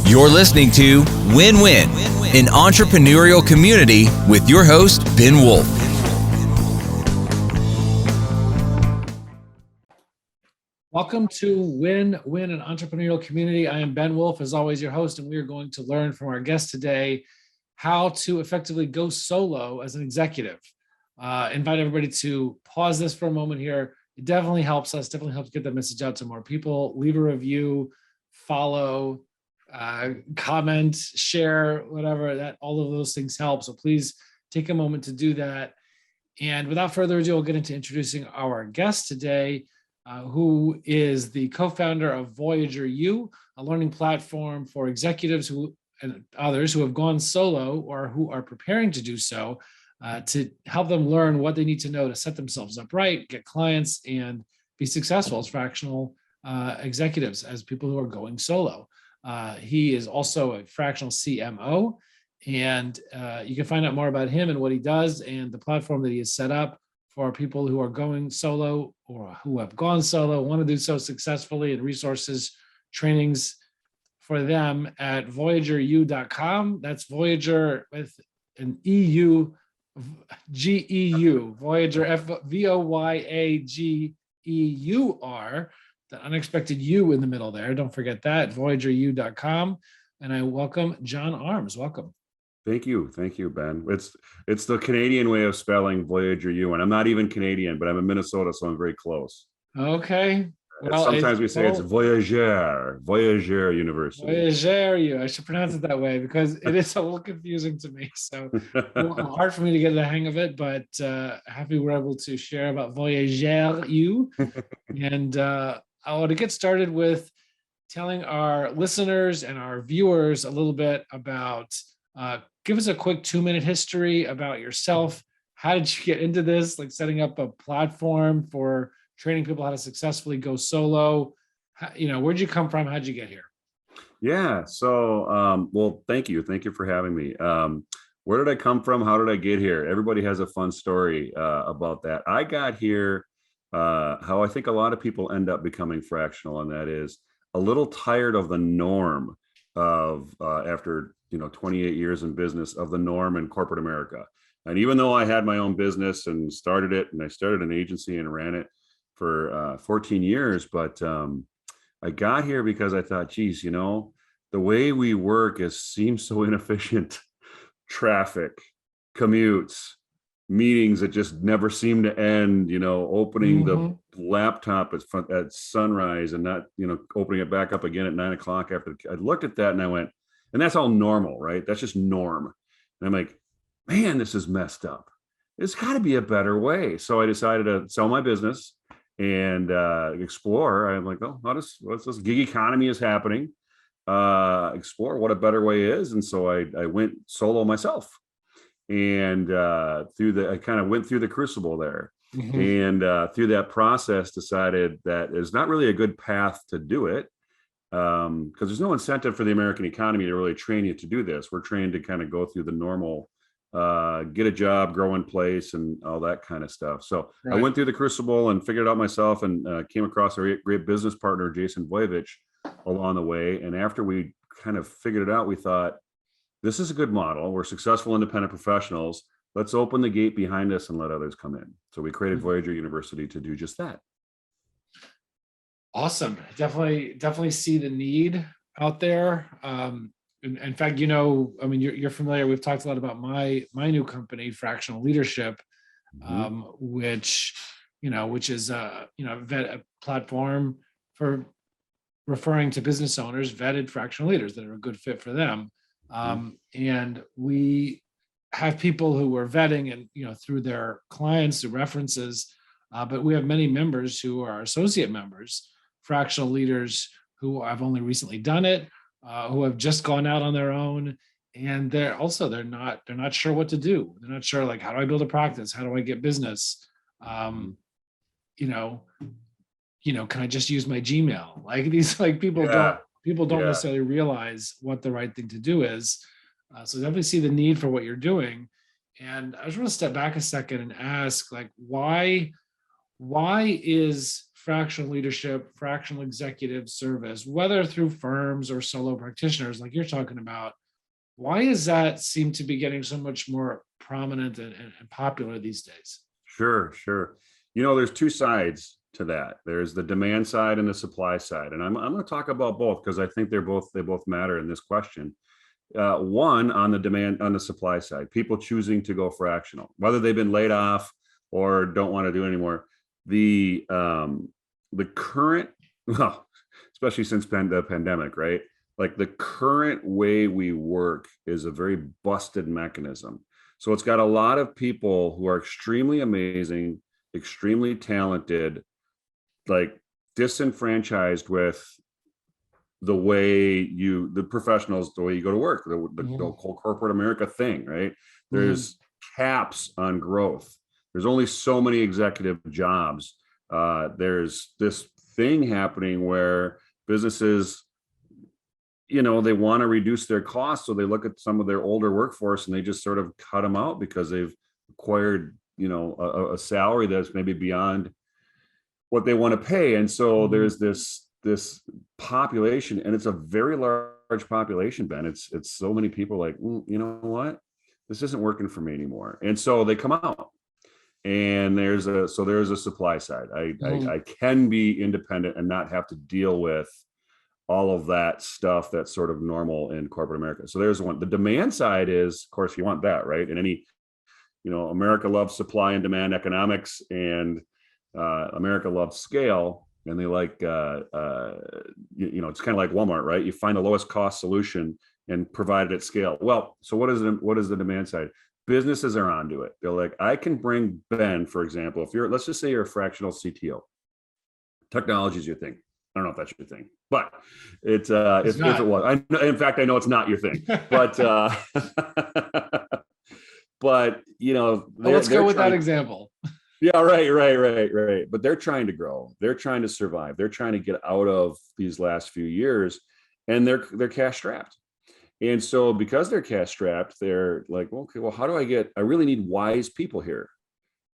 You're listening to Win-Win, an entrepreneurial community with your host, Ben Wolf. Welcome to Win-Win, an entrepreneurial community. I am Ben Wolf, as always, your host, and we are going to learn from our guest today how to effectively go solo as an executive. Invite everybody to pause this for a moment here. It definitely helps us, definitely helps get the message out to more people. Leave a review, follow, comment, share, whatever, that all of those things help. So please take a moment to do that. And without further ado, we'll get into introducing our guest today, who is the co-founder of Voyager U, a learning platform for executives and others who have gone solo or who are preparing to do so, to help them learn what they need to know to set themselves up right, get clients, and be successful as fractional executives, as people who are going solo. He is also a fractional CMO, and you can find out more about him and what he does and the platform that he has set up for people who are going solo or who have gone solo, want to do so successfully, and resources, trainings for them at voyageru.com. That's Voyager with an EU, G-E-U, Voyager, V-O-Y-A-G-E-U-R, the unexpected U in the middle there. Don't forget that, voyageru.com. And I welcome John Arms. Welcome. Thank you, Ben. It's the Canadian way of spelling Voyager U, and I'm not even Canadian, but I'm in Minnesota, so I'm very close. Okay. Well, sometimes we say it's Voyager University. Voyager U. I should pronounce it that way because it is a little confusing to me. So hard for me to get the hang of it, but happy we're able to share about Voyager U. And I want to get started with telling our listeners and our viewers a little bit about, give us a quick 2-minute history about yourself. How did you get into this? Like setting up a platform for training people how to successfully go solo. Where'd you come from? How'd you get here? Yeah. So, well, thank you. Thank you for having me. Where did I come from? How did I get here? Everybody has a fun story about that. I got here, how I think a lot of people end up becoming fractional, and that is a little tired of the norm of after 28 years in business, of the norm in corporate America. And even though I had my own business and started it, and I started an agency and ran it for 14 years, but I got here because I thought, geez, the way we work seems so inefficient. Traffic, commutes, meetings that just never seem to end, opening the laptop at sunrise and not, opening it back up again at 9 o'clock after. I looked at that and I went, and that's all normal, right? That's just norm. And I'm like, man, this is messed up. There's got to be a better way. So I decided to sell my business and explore. I'm like, oh, what's this gig economy is happening? Explore what a better way is. And so I went solo myself. And I kind of went through the crucible there. And through that process decided that it's not really a good path to do it, because there's no incentive for the American economy to really train you to do this. We're trained to kind of go through the normal, get a job, grow in place, and all that kind of stuff. So right. I went through the crucible and figured it out myself, and came across a great business partner, Jason Voyevich, along the way. And after we kind of figured it out, we thought, this is a good model. We're successful independent professionals. Let's open the gate behind us and let others come in. So we created Voyager University to do just that. Awesome. Definitely see the need out there. In fact, you're familiar. We've talked a lot about my new company, Fractional Leadership, which is a platform for referring to business owners, vetted fractional leaders that are a good fit for them. And we have people who are vetting and, through their clients, through references, but we have many members who are associate members, fractional leaders who have only recently done it, who have just gone out on their own. And they're not sure what to do. They're not sure, like, how do I build a practice? How do I get business? Can I just use my Gmail? Like people don't necessarily realize what the right thing to do is. So definitely see the need for what you're doing. And I just want to step back a second and ask, like, why is fractional leadership, fractional executive service, whether through firms or solo practitioners like you're talking about, why does that seem to be getting so much more prominent and popular these days? Sure, sure. There's two sides to that. There's the demand side and the supply side, and I'm going to talk about both because I think they both matter in this question. One, on the supply side, people choosing to go fractional, whether they've been laid off or don't want to do it anymore. The current, well, especially since the pandemic, right? Like the current way we work is a very busted mechanism. So it's got a lot of people who are extremely amazing, extremely talented, like disenfranchised with the way the professionals, the way you go to work, the whole corporate America thing, right? There's caps on growth. There's only so many executive jobs. There's this thing happening where businesses, they want to reduce their costs. So they look at some of their older workforce and they just sort of cut them out because they've acquired, a salary that's maybe beyond what they want to pay. And so there's this population, and it's a very large population, Ben. It's so many people like, you know what? This isn't working for me anymore. And so they come out. And there's a supply side. I can be independent and not have to deal with all of that stuff that's sort of normal in corporate America. So there's one. The demand side is, of course, you want that, right? And America loves supply and demand economics, and America loves scale, and they like, it's kind of like Walmart, right? You find the lowest cost solution and provide it at scale. Well, so what is the demand side? Businesses are onto it. They're like, I can bring Ben, for example, let's just say you're a fractional CTO. Technology is your thing. I don't know if that's your thing, but if it was, in fact, I know it's not your thing, but, let's go with that example. Yeah, right. But they're trying to grow. They're trying to survive. They're trying to get out of these last few years, and they're cash strapped. And so because they're cash strapped, they're like, okay, well, how do I really need wise people here.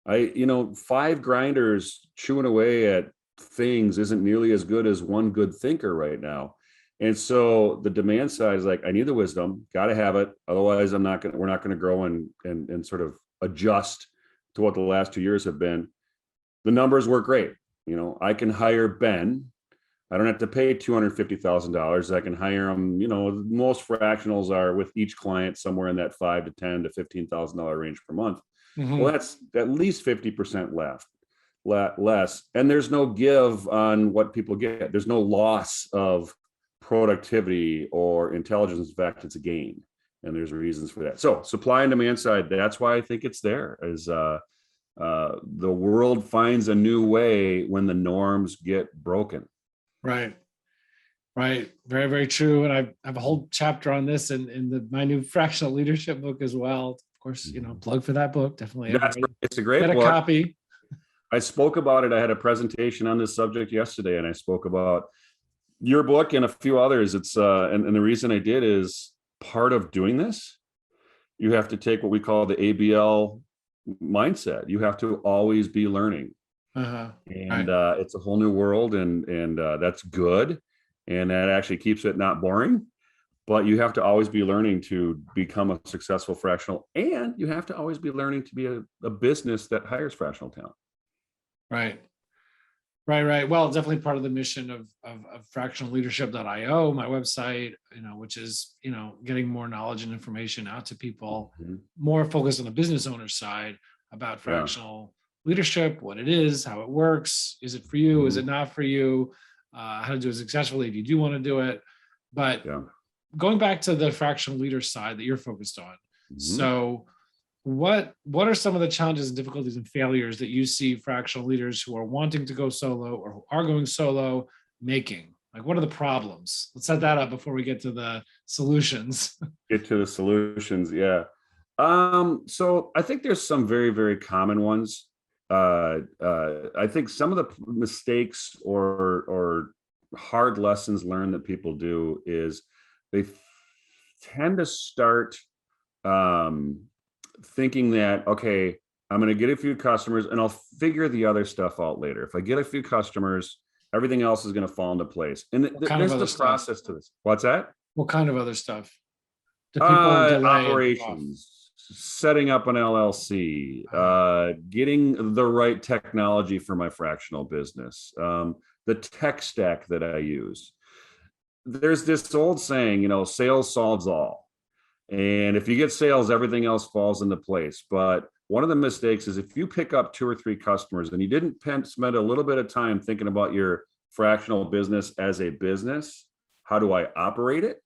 5 grinders chewing away at things isn't nearly as good as one good thinker right now. And so the demand side is like, I need the wisdom, got to have it. Otherwise we're not going to grow and sort of adjust to what the last 2 years have been. The numbers work great. I can hire Ben. I don't have to pay $250,000. I can hire them. Most fractionals are with each client somewhere in that $5,000 to $10,000 to $15,000 range per month. Well, that's at least 50% less. And there's no give on what people get. There's no loss of productivity or intelligence. In fact, it's a gain. And there's reasons for that. So supply and demand side, that's why I think it's there, is the world finds a new way when the norms get broken. Right. Very, very true. And I have a whole chapter on this in my new Fractional Leadership book as well. Of course, plug for that book. Definitely. It's a great book. Get a copy. I spoke about it. I had a presentation on this subject yesterday, and I spoke about your book and a few others. It's and the reason I did is, part of doing this, you have to take what we call the ABL mindset. You have to always be learning. It's a whole new world, and that's good, and that actually keeps it not boring. But you have to always be learning to become a successful fractional, and you have to always be learning to be a business that hires fractional talent. Right. Well, definitely part of the mission of fractionalleadership.io, my website, which is, getting more knowledge and information out to people, more focused on the business owner side about fractional leadership, what it is, how it works, is it for you, is it not for you, how to do it successfully if you do want to do it. But going back to the fractional leader side that you're focused on, so what are some of the challenges and difficulties and failures that you see fractional leaders who are wanting to go solo or who are going solo making? Like, what are the problems? Let's set that up before we get to the solutions. Yeah. So I think there's some very, very common ones. I think some of the mistakes or hard lessons learned that people do is they tend to start thinking that, okay, I'm going to get a few customers and I'll figure the other stuff out later. If I get a few customers, everything else is going to fall into place. And there's the process to this. What's that? What kind of other stuff? Do people delay operations, setting up an LLC, getting the right technology for my fractional business, the tech stack that I use. There's this old saying, sales solves all. And if you get sales, everything else falls into place. But one of the mistakes is if you pick up 2 or 3 customers and you didn't spend a little bit of time thinking about your fractional business as a business, how do I operate it?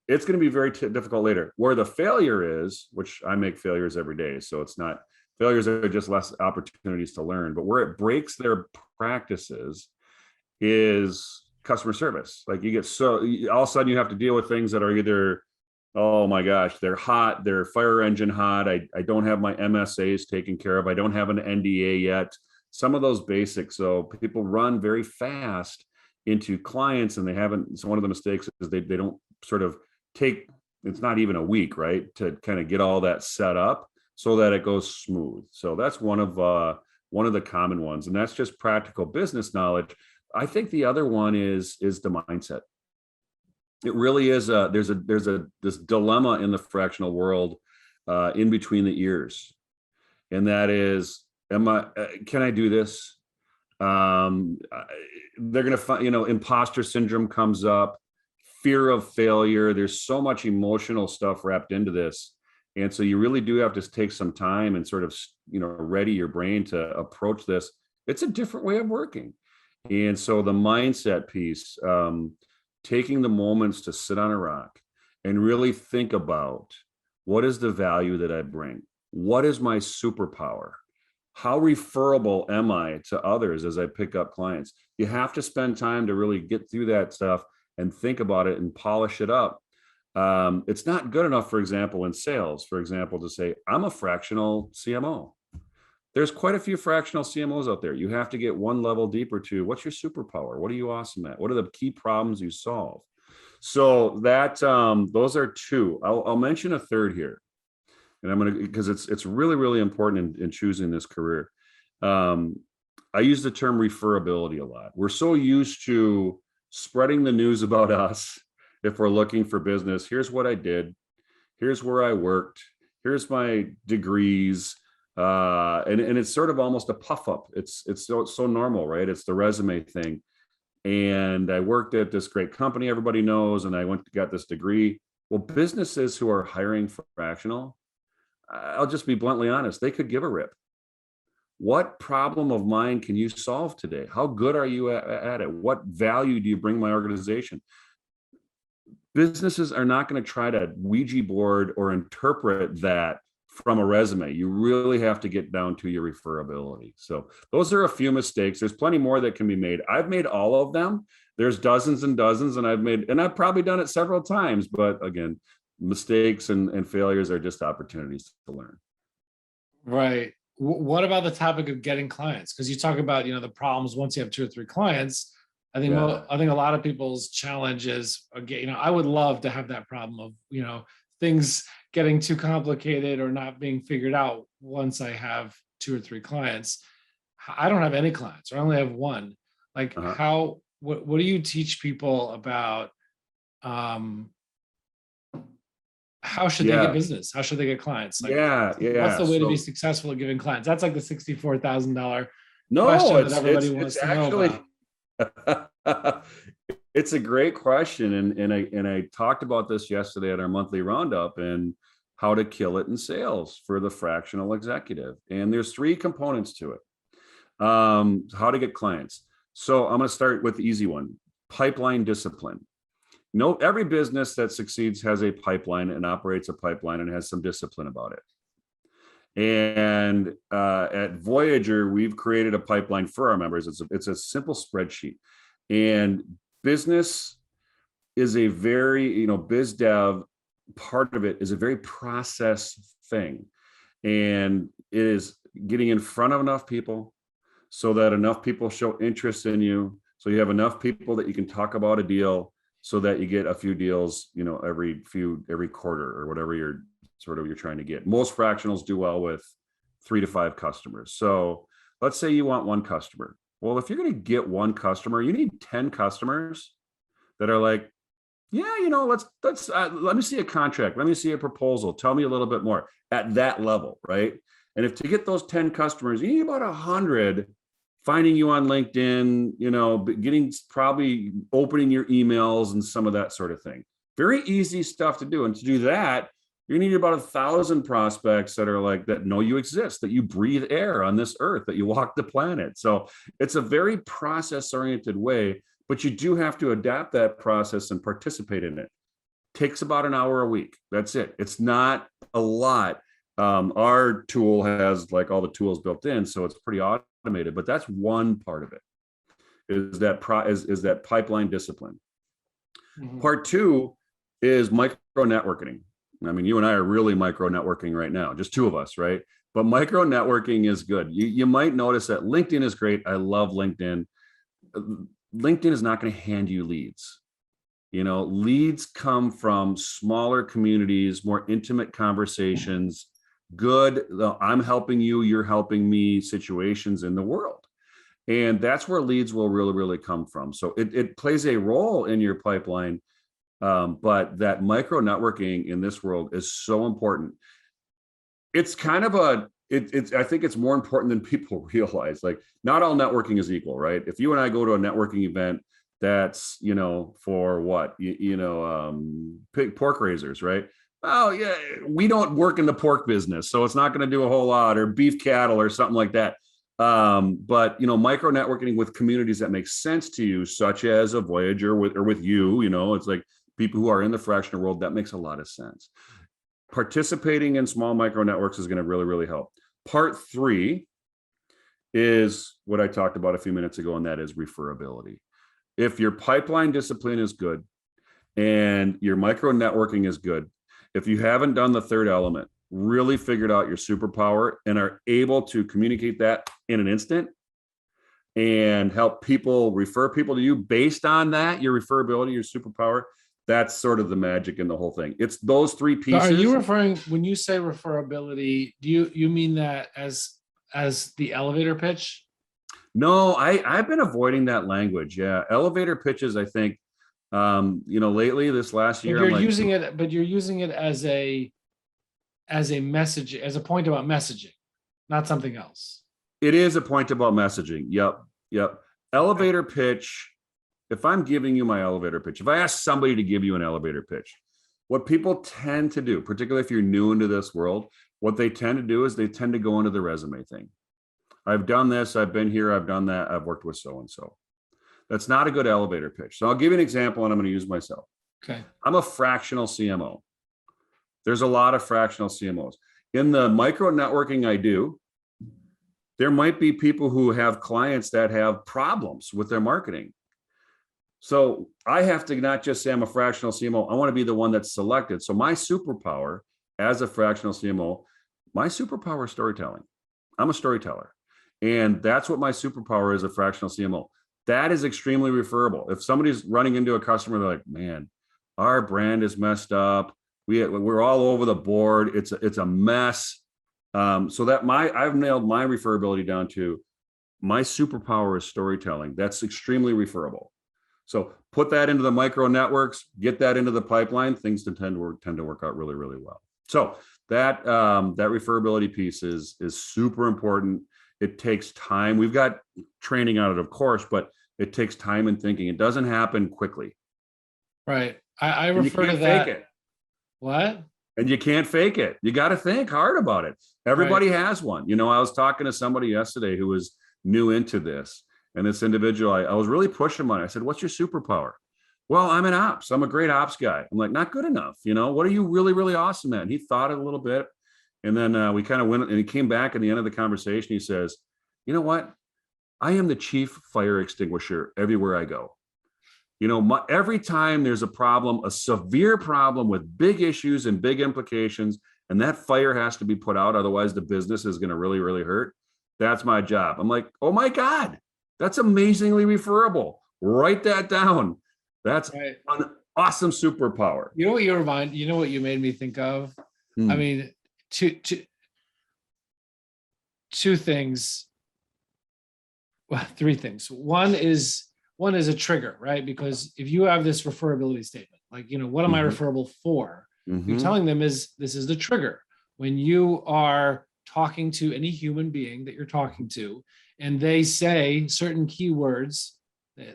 It's going to be very difficult later. Where the failure is, which I make failures every day, so it's not, failures are just less opportunities to learn, but where it breaks their practices is customer service. Like you get all of a sudden you have to deal with things that are either, oh my gosh, they're hot, they're fire engine hot. I don't have my MSAs taken care of. I don't have an NDA yet. Some of those basics. So people run very fast into clients and they haven't. So one of the mistakes is they don't sort of take, it's not even a week, right, to kind of get all that set up so that it goes smooth. So that's one of the common ones, and that's just practical business knowledge. I think the other one is the mindset. It really is there's this dilemma in the fractional world in between the ears, and that is, can I do this? They're going to find, imposter syndrome comes up, fear of failure. There's so much emotional stuff wrapped into this. And so you really do have to take some time and sort of, ready your brain to approach this. It's a different way of working. And so the mindset piece, taking the moments to sit on a rock and really think about, what is the value that I bring? What is my superpower? How referable am I to others as I pick up clients? You have to spend time to really get through that stuff and think about it and polish it up. It's not good enough, for example, in sales, to say, I'm a fractional CMO. There's quite a few fractional CMOs out there. You have to get one level deeper to, what's your superpower? What are you awesome at? What are the key problems you solve? So that those are 2. I'll mention a third here. And I'm going to, because it's really, really important in choosing this career. I use the term referability a lot. We're so used to spreading the news about us. If we're looking for business, here's what I did. Here's where I worked. Here's my degrees. And it's sort of almost a puff up. It's so normal, right? It's the resume thing. And I worked at this great company everybody knows, and I got this degree. Well, businesses who are hiring fractional, I'll just be bluntly honest, they could give a rip. What problem of mine can you solve today? How good are you at it? What value do you bring my organization? Businesses are not going to try to Ouija board or interpret that from a resume. You really have to get down to your referability. So those are a few mistakes. There's plenty more that can be made. I've made all of them. There's dozens and dozens, and I've probably done it several times, but again, mistakes and failures are just opportunities to learn. Right. What about the topic of getting clients? Because you talk about, the problems once you have 2 or 3 clients. I think a lot of people's challenge is, again, I would love to have that problem of, things getting too complicated or not being figured out once I have 2 or 3 clients. I don't have any clients, or I only have 1. Like what do you teach people about how should they get business? How should they get clients? Like, what's the way to be successful at giving clients? That's like the $64,000 question that everybody wants to know about. It's a great question, and I talked about this yesterday at our monthly roundup, and how to kill it in sales for the fractional executive. And there's 3 components to it. How to get clients. So I'm going to start with the easy one: pipeline discipline. Every business that succeeds has a pipeline and operates a pipeline and has some discipline about it. And at Voyager, we've created a pipeline for our members. It's a simple spreadsheet. And business is a very, biz dev part of it is a very process thing. And it is getting in front of enough people so that enough people show interest in you. So you have enough people that you can talk about a deal, so that you get a few deals, every quarter or whatever you're trying to get. Most fractionals do well with 3 to 5 customers. So let's say you want one customer. Well, if you're going to get one customer, you need 10 customers that are like, yeah, let me see a contract. Let me see a proposal. Tell me a little bit more at that level, right? And if to get those 10 customers, you need about 100 finding you on LinkedIn, probably opening your emails and some of that sort of thing. Very easy stuff to do. And to do that, you need about 1,000 prospects that are like, that know you exist, that you breathe air on this earth, that you walk the planet. So it's a very process-oriented way, but you do have to adapt that process and participate in it. Takes about an hour a week. That's it. It's not a lot. Our tool has like all the tools built in, so it's pretty automated, but that's one part of it, is that pipeline discipline. Mm-hmm. Part 2 is micro networking. I mean, you and I are really micro networking right now, just 2 of us, right? But micro networking is good. You might notice that LinkedIn is great. I love LinkedIn. LinkedIn is not going to hand you leads. Leads come from smaller communities, more intimate conversations, good, I'm helping you, you're helping me situations in the world. And that's where leads will really, really come from. So it plays a role in your pipeline. But that micro networking in this world is so important. It's kind of I think it's more important than people realize. Like, not all networking is equal, right? If you and I go to a networking event that's, for what, pork raisers, right? Oh yeah, we don't work in the pork business, so it's not going to do a whole lot, or beef cattle or something like that. But micro networking with communities that make sense to you, such as a Voyager with you, it's like people who are in the fractional world, that makes a lot of sense. Participating in small micro networks is going to really, really help. Part 3 is what I talked about a few minutes ago, and that is referability. If your pipeline discipline is good and your micro networking is good, if you haven't done the 3rd element, really figured out your superpower and are able to communicate that in an instant and help people, refer people to you based on that, your referability, your superpower, that's sort of the magic in the whole thing. It's those 3 pieces. So are you referring, when you say referability, do you mean that as the elevator pitch? No, I've been avoiding that language. Yeah. Elevator pitches, I think, lately this last year, but you're using it as a message, as a point about messaging, not something else. It is a point about messaging. Yep. Elevator pitch. If I'm giving you my elevator pitch, if I ask somebody to give you an elevator pitch, what people tend to do, particularly if you're new into this world, what they tend to do is they tend to go into the resume thing. I've done this, I've been here, I've done that, I've worked with so-and-so. That's not a good elevator pitch. So I'll give you an example, and I'm going to use myself. Okay. I'm a fractional CMO. There's a lot of fractional CMOs. In the micro networking I do, there might be people who have clients that have problems with their marketing. So I have to not just say I'm a fractional CMO, I want to be the one that's selected. So my superpower as a fractional CMO, my superpower is storytelling. I'm a storyteller. And that's what my superpower is, a fractional CMO. That is extremely referable. If somebody's running into a customer, they're like, man, our brand is messed up. We're all over the board. It's a mess. So that I've nailed my referability down to my superpower is storytelling. That's extremely referable. So put that into the micro networks, get that into the pipeline, things tend to work out really, really well. So that referability piece is super important. It takes time. We've got training on it, of course, but it takes time and thinking. It doesn't happen quickly. Right. I refer to that. Fake it. What? And you can't fake it. You got to think hard about it. Everybody has one. I was talking to somebody yesterday who was new into this. And this individual, I was really pushing on it. I said, what's your superpower? Well, I'm an ops. I'm a great ops guy. I'm like, not good enough. What are you really, really awesome at? And he thought it a little bit. And then we kind of went, and he came back at the end of the conversation. He says, you know what? I am the chief fire extinguisher everywhere I go. Every time there's a problem, a severe problem with big issues and big implications, and that fire has to be put out, otherwise the business is going to really, really hurt. That's my job. I'm like, oh my God, that's amazingly referable. Write that down. That's an awesome superpower. You know what you made me think of? I mean, two things, well, three things. One is a trigger, right? Because if you have this referability statement, like, what am I referable for? You're telling them this is the trigger. When you are talking to any human being that you're talking to, and they say certain keywords,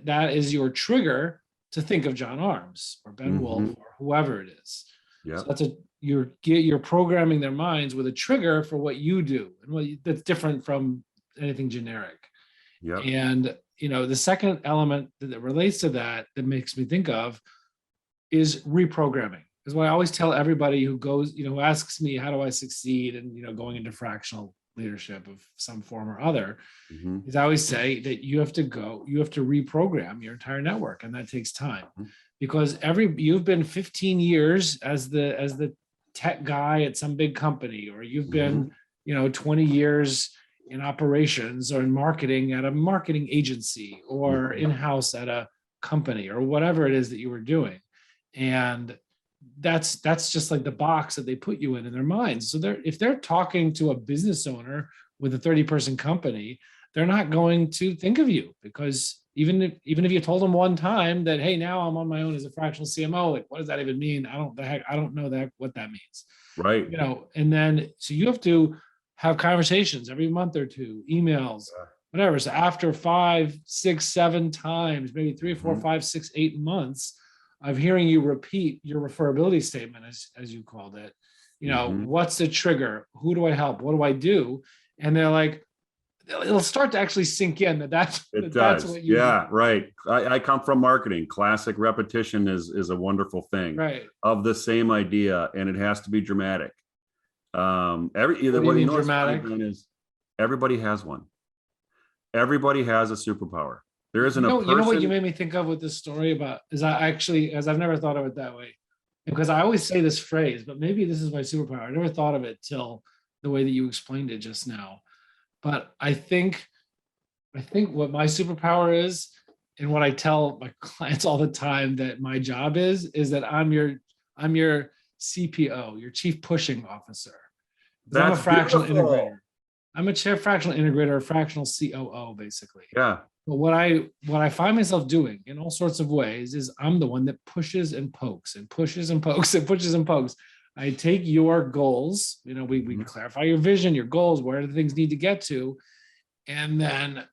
that is your trigger to think of John Arms or Ben Wolf or whoever it is. Yeah. So you're programming their minds with a trigger for what you do, and that's different from anything generic. Yeah. And the second element that relates to that makes me think of is reprogramming. Is what I always tell everybody who goes, who asks me, how do I succeed? And, going into fractional leadership of some form or other, is I always say that you have to reprogram your entire network. And that takes time because you've been 15 years as the tech guy at some big company, or you've been, 20 years in operations or in marketing at a marketing agency, or in-house at a company, or whatever it is that you were doing. And that's just like the box that they put you in their minds. So if they're talking to a business owner with a 30-person company, they're not going to think of you, because even if you told them one time that, hey, now I'm on my own as a fractional CMO, like, what does that even mean? I don't know what that means. Right. And then, so you have to have conversations every month or two, emails, whatever. So after 5, 6, 7 times, maybe 3, 4, 5, 6, 8 months of hearing you repeat your referability statement, as you called it, what's the trigger? Who do I help? What do I do? And they're like, it'll start to actually sink in that's what you do. Right. I come from marketing. Classic repetition is a wonderful thing, right, of the same idea, and it has to be dramatic. Dramatic? Is everybody has one. Everybody has a superpower. There isn't a person. You know what you made me think of with this story about is I've never thought of it that way, because I always say this phrase, but maybe this is my superpower. I never thought of it till the way that you explained it just now. But I think what my superpower is, and what I tell my clients all the time that my job is that I'm your CPO, your chief pushing officer. I'm a fractional integrator. I'm a fractional integrator, a fractional COO, basically. Yeah. But what I find myself doing in all sorts of ways is I'm the one that pushes and pokes and pushes and pokes and pushes and pokes. I take your goals, we clarify your vision, your goals, where the things need to get to. And then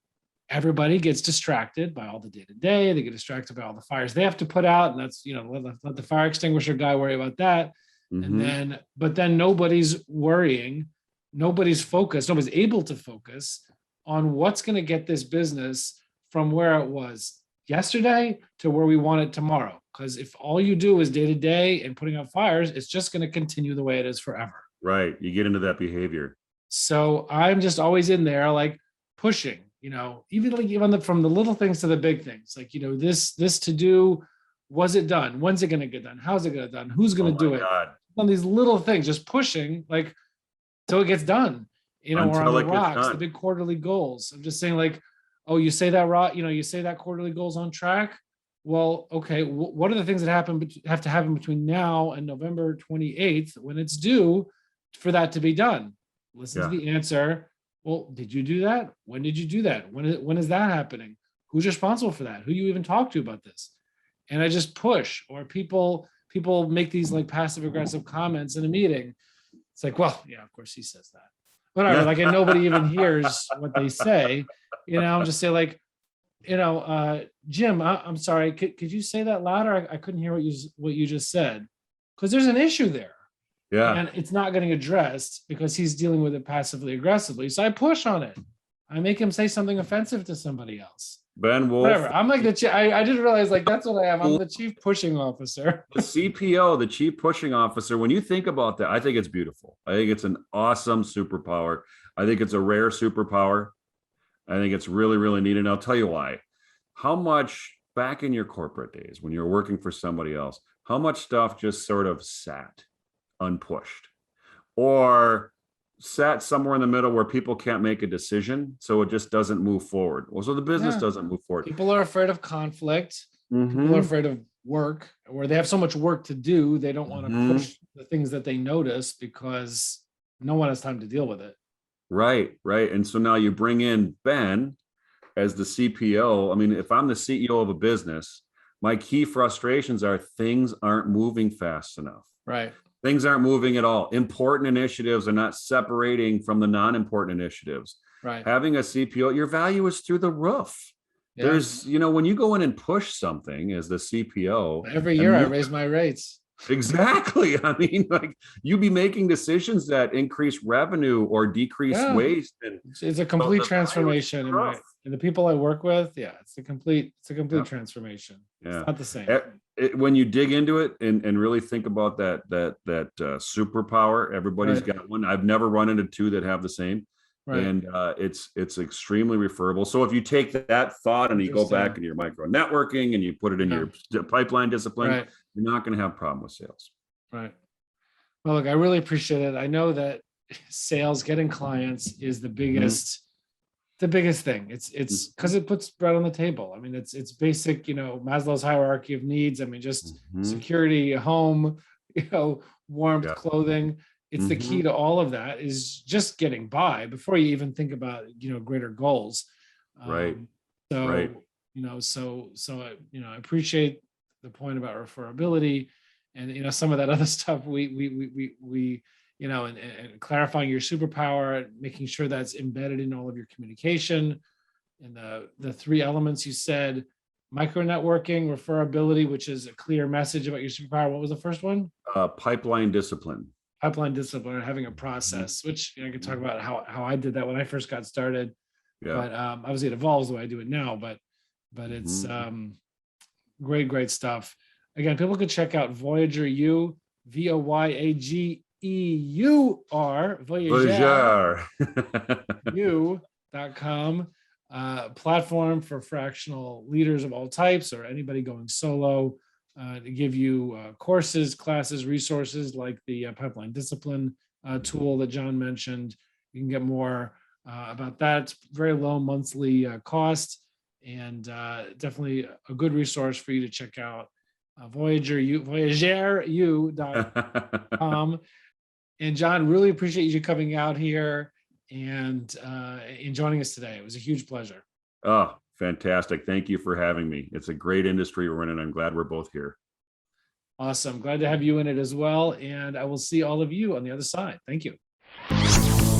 everybody gets distracted by all the day-to-day. They get distracted by all the fires they have to put out. And that's, let the fire extinguisher guy worry about that. But then nobody's worrying, nobody's focused, nobody's able to focus on what's going to get this business from where it was yesterday to where we want it tomorrow. Because if all you do is day to day and putting out fires, it's just going to continue the way it is forever. Right. You get into that behavior. So I'm just always in there, like pushing, even from the little things to the big things, like, this to do, was it done? When's it going to get done? How's it going to get done? Who's going to do it? On these little things, just pushing, like, till it gets done, or on the rocks, the big quarterly goals. I'm just saying, like, oh, you say that you say that quarterly goals on track. Well, okay, what are the things that have to happen between now and November 28th when it's due for that to be done? Listen to the answer. Well, did you do that? When did you do that? When is that happening? Who's responsible for that? Who you even talk to about this? And I just push, or people make these like passive aggressive comments in a meeting. It's like, well, yeah, of course he says that. Whatever, like, and nobody even hears what they say. I'm just say, like, Jim, I'm sorry, could you say that louder? I couldn't hear what you just said, because there's an issue there. Yeah. And it's not getting addressed because he's dealing with it passively aggressively. So I push on it. I make him say something offensive to somebody else. Ben Wolf. Whatever. I'm like I didn't realize, like, that's what I am. I'm the chief pushing officer. The CPO, the chief pushing officer. When you think about that, I think it's beautiful. I think it's an awesome superpower. I think it's a rare superpower. I think it's really, really neat. And I'll tell you why. How much back in your corporate days when you were working for somebody else, how much stuff just sort of sat unpushed, or sat somewhere in the middle where people can't make a decision, so it just doesn't move forward. Well, so the business doesn't move forward. People are afraid of conflict. People are afraid of work, where they have so much work to do, they don't want to push the things that they notice because no one has time to deal with it. Right. And so now you bring in Ben as the CPO. I mean, if I'm the CEO of a business, my key frustrations are things aren't moving fast enough. Right. Things aren't moving at all. Important initiatives are not separating from the non-important initiatives. Right. Having a CPO, your value is through the roof. Yeah. There's, when you go in and push something as the CPO. Every year I raise my rates. Exactly. I mean, like, you be making decisions that increase revenue or decrease waste. And it's a complete transformation in the people I work with. Yeah, it's a complete transformation. Yeah. It's not the same. When you dig into it and really think about that superpower, everybody's got one. I've never run into two that have the same. Right. And it's extremely referable. So if you take that thought and you go back into your micro networking and you put it in your pipeline discipline, you're not going to have a problem with sales. Right. Well, look, I really appreciate it. I know that sales, getting clients, is the biggest thing. It's because it puts bread on the table. I mean, it's basic, Maslow's hierarchy of needs. I mean, just security, home, warmth, clothing. It's the key to all of that is just getting by before you even think about, greater goals. I appreciate the point about referability and, some of that other stuff we and clarifying your superpower, making sure that's embedded in all of your communication, and the three elements you said: micro networking, referability, which is a clear message about your superpower. What was the first one? Pipeline discipline. Pipeline discipline, having a process, which I could talk about how I did that when I first got started. Yeah. But obviously it evolves the way I do it now, but it's great stuff. Again, people could check out Voyager U, VOYAGEUR, Voyager U.com, platform for fractional leaders of all types or anybody going solo, to give you courses, classes, resources like the pipeline discipline tool that John mentioned. You can get more about that. It's very low monthly cost, and definitely a good resource for you to check out. VoyagerU.com. And John, really appreciate you coming out here and joining us today. It was a huge pleasure. Oh, fantastic. Thank you for having me. It's a great industry we're in, and I'm glad we're both here. Awesome. Glad to have you in it as well. And I will see all of you on the other side. Thank you.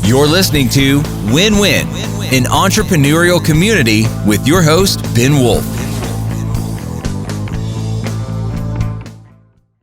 You're listening to Win-Win, an entrepreneurial community with your host, Ben Wolf.